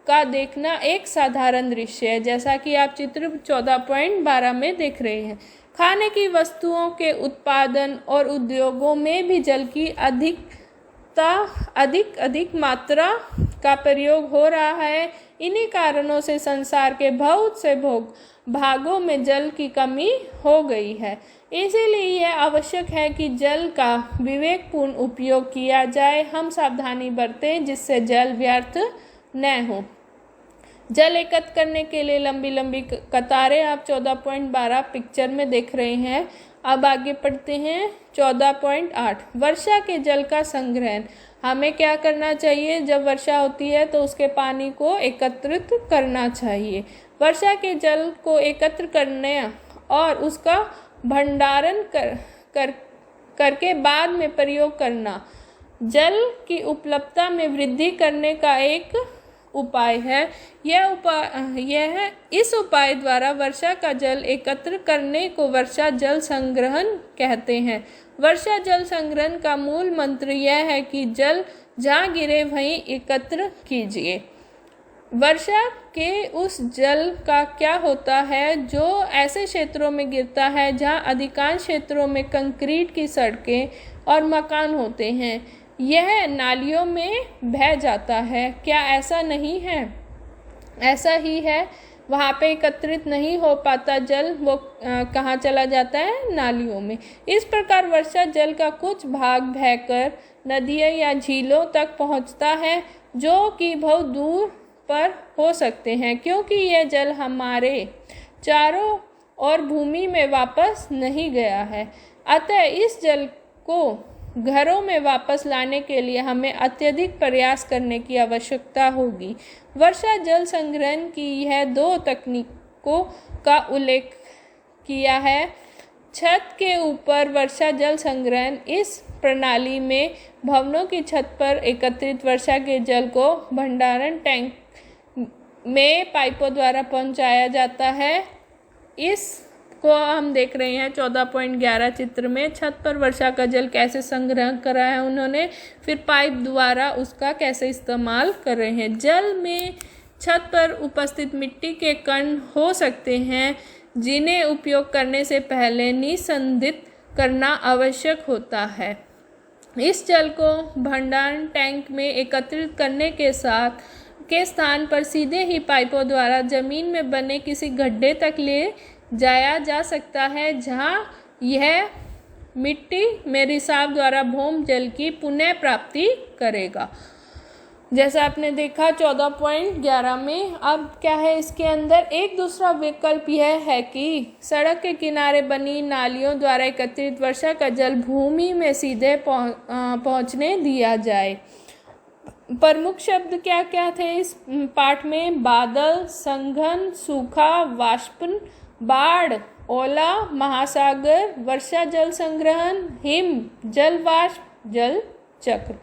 का देखना एक साधारण दृश्य है, जैसा कि आप चित्र 14.12 में देख रहे हैं। खाने की वस्तुओं के उत्पादन और उद्योगों में भी जल की अधिक मात्रा का प्रयोग हो रहा है। इन्हीं कारणों से संसार के बहुत से भागों में जल की कमी हो गई है। इसीलिए यह आवश्यक है कि जल का विवेकपूर्ण उपयोग किया जाए। हम सावधानी बरतें जिससे जल व्यर्थ न हो। जल एकत्र करने के लिए लंबी लंबी कतारें आप 14.12 पिक्चर में देख रहे हैं। अब आगे पढ़ते हैं 14.8, वर्षा के जल का संग्रहण। हमें क्या करना चाहिए? जब वर्षा होती है तो उसके पानी को एकत्रित करना चाहिए। वर्षा के जल को एकत्र करने और उसका भंडारण करके बाद में प्रयोग करना जल की उपलब्धता में वृद्धि करने का एक उपाय है। इस उपाय द्वारा वर्षा का जल एकत्र करने को वर्षा जल संग्रहण कहते हैं। वर्षा जल संग्रहण का मूल मंत्र यह है कि जल जहाँ गिरे वहीं एकत्र कीजिए। वर्षा के उस जल का क्या होता है जो ऐसे क्षेत्रों में गिरता है जहाँ अधिकांश क्षेत्रों में कंक्रीट की सड़कें और मकान होते हैं। यह नालियों में बह जाता है। क्या ऐसा नहीं है? ऐसा ही है। वहाँ पे एकत्रित नहीं हो पाता जल, वो कहाँ चला जाता है? नालियों में। इस प्रकार वर्षा जल का कुछ भाग बहकर नदियों या झीलों तक पहुँचता है, जो कि बहुत दूर पर हो सकते हैं, क्योंकि यह जल हमारे चारों ओर भूमि में वापस नहीं गया है। अतः इस जल को घरों में वापस लाने के लिए हमें अत्यधिक प्रयास करने की आवश्यकता होगी। वर्षा जल संग्रहण की यह 2 तकनीकों का उल्लेख किया है। छत के ऊपर वर्षा जल संग्रहण। इस प्रणाली में भवनों की छत पर एकत्रित वर्षा के जल को भंडारण टैंक में पाइपों द्वारा पहुंचाया जाता है। इस को हम देख रहे हैं 14.11 चित्र में। छत पर वर्षा का जल कैसे संग्रह करा है उन्होंने, फिर पाइप द्वारा उसका कैसे इस्तेमाल कर रहे हैं। जल में छत पर उपस्थित मिट्टी के कण हो सकते हैं, जिन्हें उपयोग करने से पहले निस्संदित करना आवश्यक होता है। इस जल को भंडारण टैंक में एकत्रित करने के स्थान पर सीधे ही पाइपों द्वारा जमीन में बने किसी गड्ढे तक ले जाया जा सकता है, जहां यह मिट्टी में रिसाव द्वारा भूमजल की पुनः प्राप्ति करेगा। जैसा आपने देखा 14.11 में। अब क्या है इसके अंदर? एक दूसरा विकल्प यह है कि सड़क के किनारे बनी नालियों द्वारा एकत्रित वर्षा का जल भूमि में सीधे पहुंचने दिया जाए। प्रमुख शब्द क्या क्या थे इस पाठ में? बादल, संघन, सूखा, वाष्पन, बाढ़, ओला, महासागर, वर्षा जल संग्रहण, हिम, जल वाष्प, जल चक्र।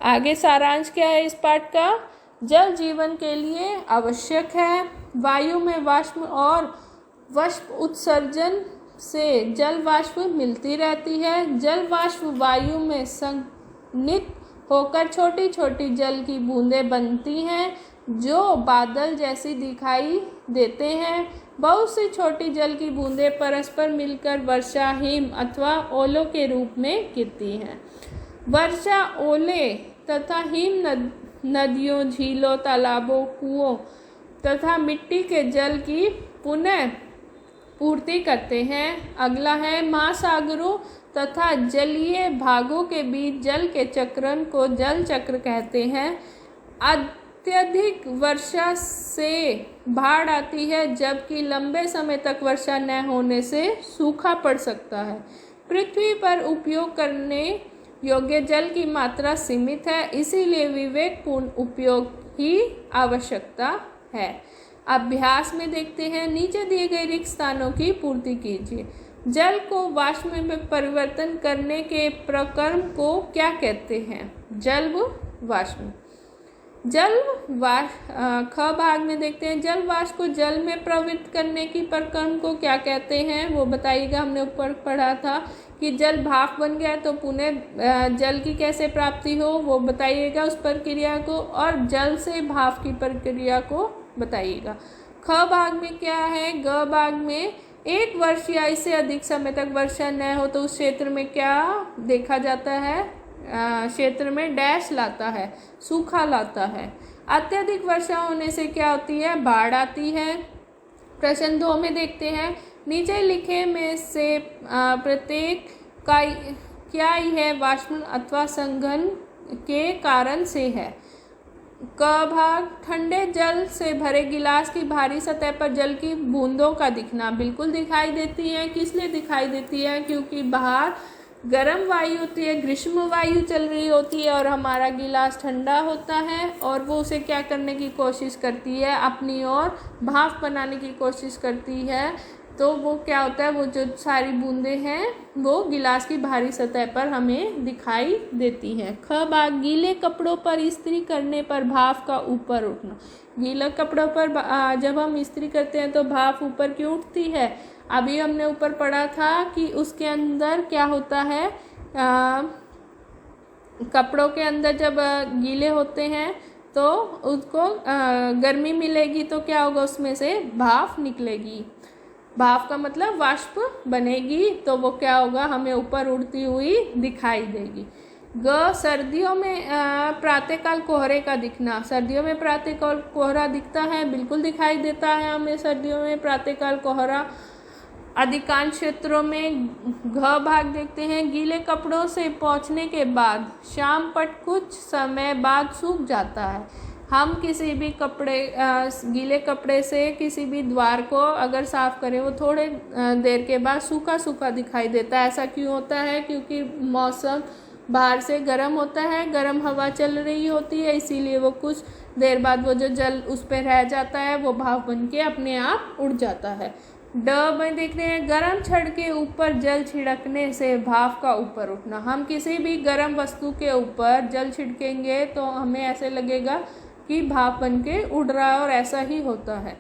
आगे सारांश क्या है इस पाठ का? जल जीवन के लिए आवश्यक है। वायु में वाष्प और वाष्प उत्सर्जन से जल वाष्प मिलती रहती है। जल वाष्प वायु में संघनित होकर छोटी छोटी जल की बूंदें बनती हैं जो बादल जैसी दिखाई देते हैं। बहुत सी छोटी जल की बूंदें परस्पर मिलकर वर्षा, हिम अथवा ओलों के रूप में गिरती हैं। वर्षा, ओले तथा हिम नदियों, झीलों, तालाबों, कुओं तथा मिट्टी के जल की पुनः पूर्ति करते हैं। अगला है महासागरों तथा जलीय भागों के बीच जल के चक्रण को जल चक्र कहते हैं। अत्यधिक वर्षा से बाढ़ आती है, जबकि लंबे समय तक वर्षा न होने से सूखा पड़ सकता है। पृथ्वी पर उपयोग करने योग्य जल की मात्रा सीमित है, इसीलिए विवेकपूर्ण उपयोग ही आवश्यकता है। अभ्यास में देखते हैं, नीचे दिए गए रिक्त स्थानों की पूर्ति कीजिए। जल को वाष्प में परिवर्तन करने के प्रक्रम को क्या कहते हैं? जल वाष्प। ख भाग में देखते हैं, जल वाष्प को जल में प्रवृत्त करने की प्रक्रम को क्या कहते हैं? वो बताइएगा। हमने ऊपर पढ़ा था कि जल भाप बन गया तो पुनः जल की कैसे प्राप्ति हो, वो बताइएगा उस प्रक्रिया को, और जल से भाप की प्रक्रिया को बताइएगा। ख भाग में क्या है? ग भाग में एक वर्ष या इससे अधिक समय तक वर्षा न हो तो उस क्षेत्र में क्या देखा जाता है? क्षेत्र में डैश लाता है, सूखा लाता है। अत्यधिक वर्षा होने से क्या होती है? बाढ़ आती है। प्रश्न 2 में देखते हैं, नीचे लिखे में से प्रत्येक का क्या यह वाष्प अथवा संघन के कारण से है? क भाग, ठंडे जल से भरे गिलास की भारी सतह पर जल की बूंदों का दिखना। बिल्कुल दिखाई देती है। किस लिए दिखाई देती है? क्योंकि बाहर गर्म वायु होती है, ग्रीष्म वायु चल रही होती है और हमारा गिलास ठंडा होता है और वो उसे क्या करने की कोशिश करती है? अपनी ओर भाप बनाने की कोशिश करती है। तो वो क्या होता है? वो जो सारी बूंदें हैं वो गिलास की भारी सतह पर हमें दिखाई देती हैं। ख भाग, गीले कपड़ों पर इस्त्री करने पर भाप का ऊपर उठना। गीले कपड़ों पर जब हम इस्त्री करते हैं तो भाप ऊपर क्यों उठती है? अभी हमने ऊपर पढ़ा था कि उसके अंदर क्या होता है, कपड़ों के अंदर जब गीले होते हैं तो उसको गर्मी मिलेगी तो क्या होगा? उसमें से भाप निकलेगी। भाप का मतलब वाष्प बनेगी, तो वो क्या होगा? हमें ऊपर उड़ती हुई दिखाई देगी। ग, सर्दियों में प्रातःकाल कोहरे का दिखना। सर्दियों में प्रातःकाल कोहरा दिखता है, बिल्कुल दिखाई देता है हमें सर्दियों में प्रातःकाल कोहरा। अधिकांश क्षेत्रों में घ भाग देखते हैं, गीले कपड़ों से पोंछने के बाद शाम पट कुछ समय बाद सूख जाता है। हम किसी भी गीले कपड़े से किसी भी द्वार को अगर साफ करें वो थोड़े देर के बाद सूखा सूखा दिखाई देता है। ऐसा क्यों होता है? क्योंकि मौसम बाहर से गर्म होता है, गर्म हवा चल रही होती है, इसीलिए वो कुछ देर बाद वो जो जल उस पर रह जाता है वो भाप बन के अपने आप उड़ जाता है। ड में देख रहे हैं, गर्म छड़ के ऊपर जल छिड़कने से भाप का ऊपर उठना। हम किसी भी गर्म वस्तु के ऊपर जल छिड़केंगे तो हमें ऐसे लगेगा कि भाप बन के उड़ रहा है, और ऐसा ही होता है।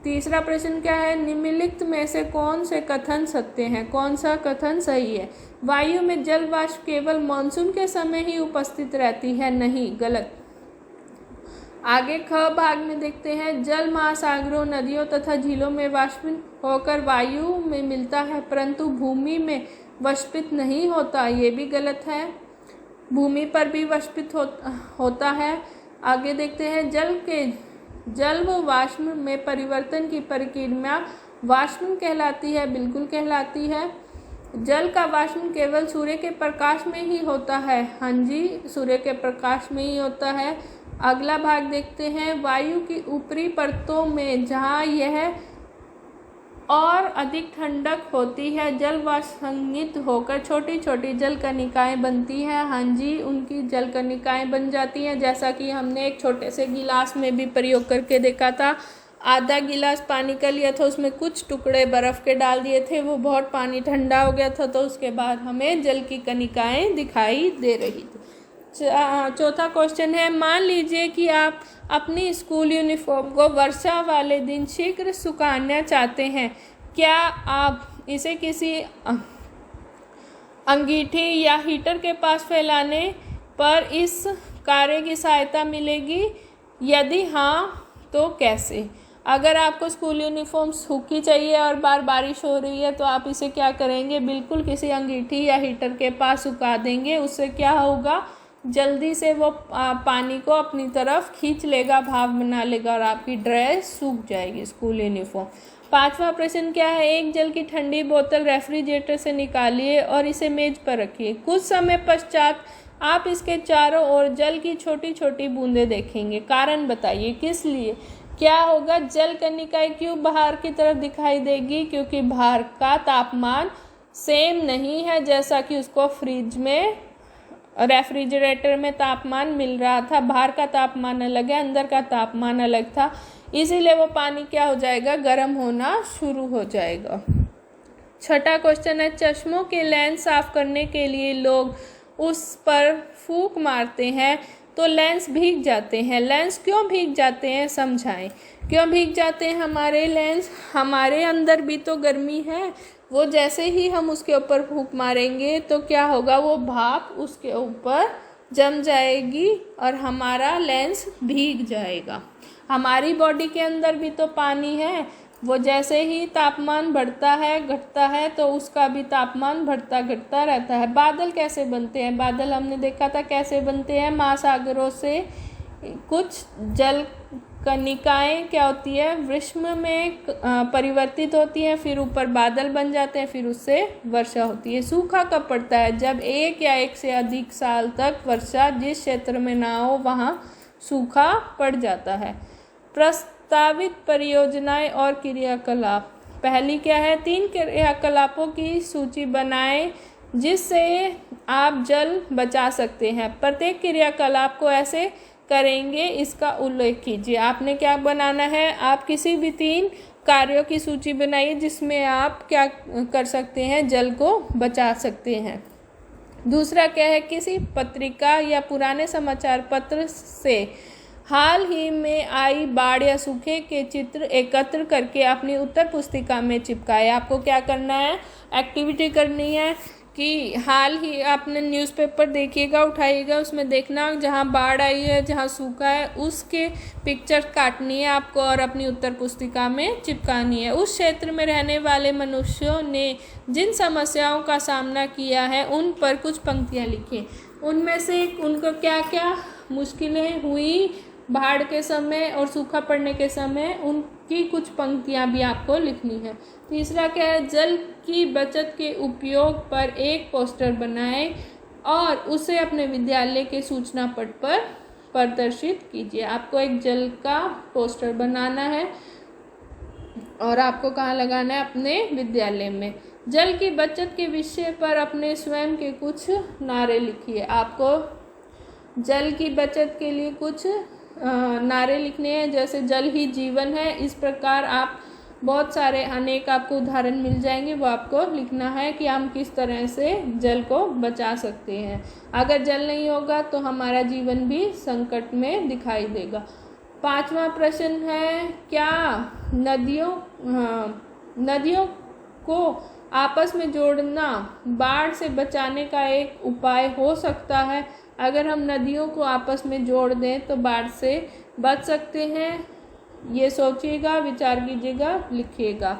तीसरा प्रश्न क्या है? निम्नलिखित में से कौन से कथन सत्य हैं? कौन सा कथन सही है? वायु में जल वाष्प केवल मानसून के समय ही उपस्थित रहती है। नहीं, गलत। आगे ख भाग में देखते हैं, जल महासागरों, नदियों तथा झीलों में वाष्पित होकर वायु में मिलता है, परंतु भूमि में वाष्पित नहीं होता। ये भी गलत है। भूमि पर भी वाष्पित होता है। आगे देखते हैं, जल व वाष्प में परिवर्तन की प्रक्रिया वाष्पन कहलाती है। बिल्कुल कहलाती है। जल का वाष्पन केवल सूर्य के प्रकाश में ही होता है। हाँ जी, सूर्य के प्रकाश में ही होता है। अगला भाग देखते हैं, वायु की ऊपरी परतों में जहाँ यह और अधिक ठंडक होती है, जल वाष्प संघनित होकर छोटी छोटी जल कणिकाएं बनती हैं। हाँ जी, उनकी जल कणिकाएं बन जाती हैं, जैसा कि हमने एक छोटे से गिलास में भी प्रयोग करके देखा था। आधा गिलास पानी का लिया था, उसमें कुछ टुकड़े बर्फ़ के डाल दिए थे, वो बहुत पानी ठंडा हो गया था, तो उसके बाद हमें जल की कणिकाएं दिखाई दे रही थी। चौथा क्वेश्चन है, मान लीजिए कि आप अपनी स्कूल यूनिफॉर्म को वर्षा वाले दिन शीघ्र सुखाना चाहते हैं। क्या आप इसे किसी अंगीठी या हीटर के पास फैलाने पर इस कार्य की सहायता मिलेगी? यदि हाँ तो कैसे? अगर आपको स्कूल यूनिफॉर्म सूखी चाहिए और बार बारिश हो रही है तो आप इसे क्या करेंगे? बिल्कुल किसी अंगीठी या हीटर के पास सुखा देंगे। उससे क्या होगा, जल्दी से वो पानी को अपनी तरफ खींच लेगा, भाप बना लेगा और आपकी ड्रेस सूख जाएगी, स्कूल यूनिफॉर्म। पांचवा प्रश्न क्या है, एक जल की ठंडी बोतल रेफ्रिजरेटर से निकालिए और इसे मेज पर रखिए। कुछ समय पश्चात आप इसके चारों ओर जल की छोटी छोटी बूंदें देखेंगे। कारण बताइए, किस लिए? क्या होगा, जल कणिकाएं क्यों बाहर की तरफ दिखाई देगी? क्योंकि बाहर का तापमान सेम नहीं है जैसा कि उसको फ्रिज में, रेफ्रिजरेटर में तापमान मिल रहा था। बाहर का तापमान अलग है, अंदर का तापमान अलग था, इसीलिए वो पानी क्या हो जाएगा, गर्म होना शुरू हो जाएगा। छठा क्वेश्चन है, चश्मों के लेंस साफ करने के लिए लोग उस पर फूंक मारते हैं तो लेंस भीग जाते हैं। लेंस क्यों भीग जाते हैं, समझाएं। क्यों भीग जाते हैं हमारे लेंस? हमारे अंदर भी तो गर्मी है, वो जैसे ही हम उसके ऊपर फूंक मारेंगे तो क्या होगा, वो भाप उसके ऊपर जम जाएगी और हमारा लेंस भीग जाएगा। हमारी बॉडी के अंदर भी तो पानी है, वो जैसे ही तापमान बढ़ता है घटता है तो उसका भी तापमान बढ़ता घटता रहता है। बादल कैसे बनते हैं? बादल हमने देखा था कैसे बनते हैं, महासागरों से कुछ जल कणिकाएं क्या होती है, वृष्म में परिवर्तित होती हैं, फिर ऊपर बादल बन जाते हैं, फिर उससे वर्षा होती है। सूखा कब पड़ता है? जब एक या एक से अधिक साल तक वर्षा जिस क्षेत्र में ना हो वहाँ सूखा पड़ जाता है। प्रस्तावित परियोजनाएं और क्रियाकलाप। पहली क्या है, 3 क्रियाकलापों की सूची बनाएं जिससे आप जल बचा सकते हैं। प्रत्येक क्रियाकलाप को ऐसे करेंगे, इसका उल्लेख कीजिए। आपने क्या बनाना है, आप किसी भी 3 कार्यों की सूची बनाइए जिसमें आप क्या कर सकते हैं, जल को बचा सकते हैं। दूसरा क्या है, किसी पत्रिका या पुराने समाचार पत्र से हाल ही में आई बाढ़ या सूखे के चित्र एकत्र करके अपनी उत्तर पुस्तिका में चिपकाए। आपको क्या करना है, एक्टिविटी करनी है कि हाल ही आपने न्यूज़पेपर देखिएगा, उठाइएगा, उसमें देखना जहाँ बाढ़ आई है, जहाँ सूखा है, उसके पिक्चर काटनी है आपको और अपनी उत्तर पुस्तिका में चिपकानी है। उस क्षेत्र में रहने वाले मनुष्यों ने जिन समस्याओं का सामना किया है उन पर कुछ पंक्तियाँ लिखें। उनमें से उनको क्या क्या मुश्किलें हुई बाढ़ के समय और सूखा पड़ने के समय, उनकी कुछ पंक्तियाँ भी आपको लिखनी है। तीसरा क्या है, जल की बचत के उपयोग पर एक पोस्टर बनाएं और उसे अपने विद्यालय के सूचना पट पर प्रदर्शित कीजिए। आपको एक जल का पोस्टर बनाना है और आपको कहाँ लगाना है, अपने विद्यालय में। जल की बचत के विषय पर अपने स्वयं के कुछ नारे लिखिए। आपको जल की बचत के लिए कुछ नारे लिखने हैं, जैसे जल ही जीवन है। इस प्रकार आप बहुत सारे अनेक आपको उदाहरण मिल जाएंगे, वो आपको लिखना है कि हम किस तरह से जल को बचा सकते हैं। अगर जल नहीं होगा तो हमारा जीवन भी संकट में दिखाई देगा। 5वां प्रश्न है, क्या नदियों को आपस में जोड़ना बाढ़ से बचाने का एक उपाय हो सकता है? अगर हम नदियों को आपस में जोड़ दें तो बाढ़ से बच सकते हैं। ये सोचिएगा, विचार कीजिएगा, लिखिएगा।